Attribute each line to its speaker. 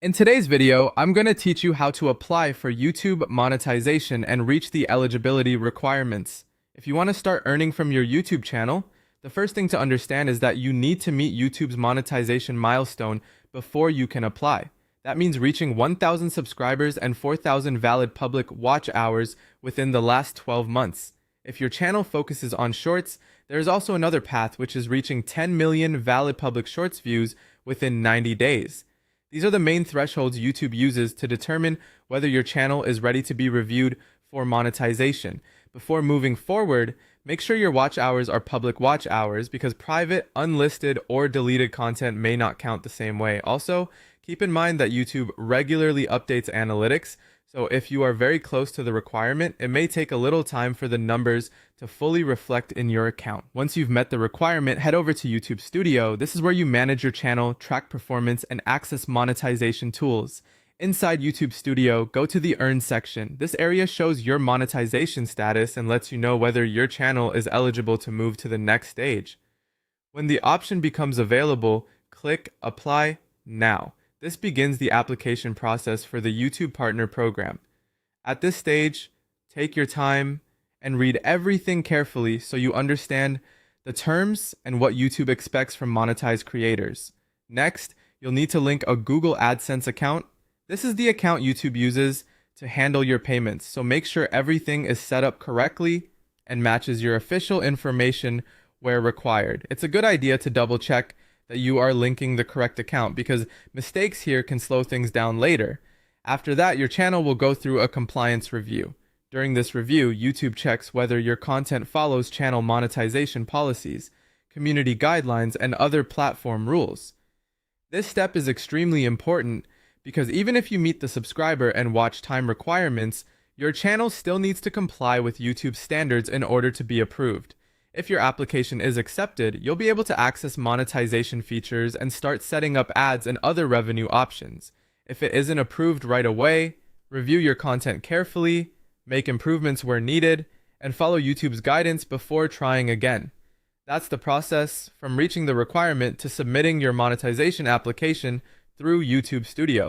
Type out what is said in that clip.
Speaker 1: In today's video, I'm going to teach you how to apply for YouTube monetization and reach the eligibility requirements. If you want to start earning from your YouTube channel, the first thing to understand is that you need to meet YouTube's monetization milestone before you can apply. That means reaching 1,000 subscribers and 4,000 valid public watch hours within the last 12 months. If your channel focuses on shorts, there is also another path, which is reaching 10 million valid public shorts views within 90 days. These are the main thresholds YouTube uses to determine whether your channel is ready to be reviewed for monetization. Before moving forward, make sure your watch hours are public watch hours because private, unlisted, or deleted content may not count the same way. Also, keep in mind that YouTube regularly updates analytics, so if you are very close to the requirement, it may take a little time for the numbers to fully reflect in your account. Once you've met the requirement, head over to YouTube Studio. This is where you manage your channel, track performance, and access monetization tools. Inside YouTube Studio, go to the Earn section. This area shows your monetization status and lets you know whether your channel is eligible to move to the next stage. When the option becomes available, click Apply Now. This begins the application process for the YouTube Partner Program. At this stage, take your time and read everything carefully so you understand the terms and what YouTube expects from monetized creators. Next, you'll need to link a Google AdSense account. This is the account YouTube uses to handle your payments, so make sure everything is set up correctly and matches your official information where required. It's a good idea to double check that you are linking the correct account because mistakes here can slow things down later. After that, your channel will go through a compliance review. During this review, YouTube checks whether your content follows channel monetization policies, community guidelines, and other platform rules. This step is extremely important because even if you meet the subscriber and watch time requirements, your channel still needs to comply with YouTube standards in order to be approved. If your application is accepted, you'll be able to access monetization features and start setting up ads and other revenue options. If it isn't approved right away, review your content carefully, make improvements where needed, and follow YouTube's guidance before trying again. That's the process from reaching the requirement to submitting your monetization application through YouTube Studio.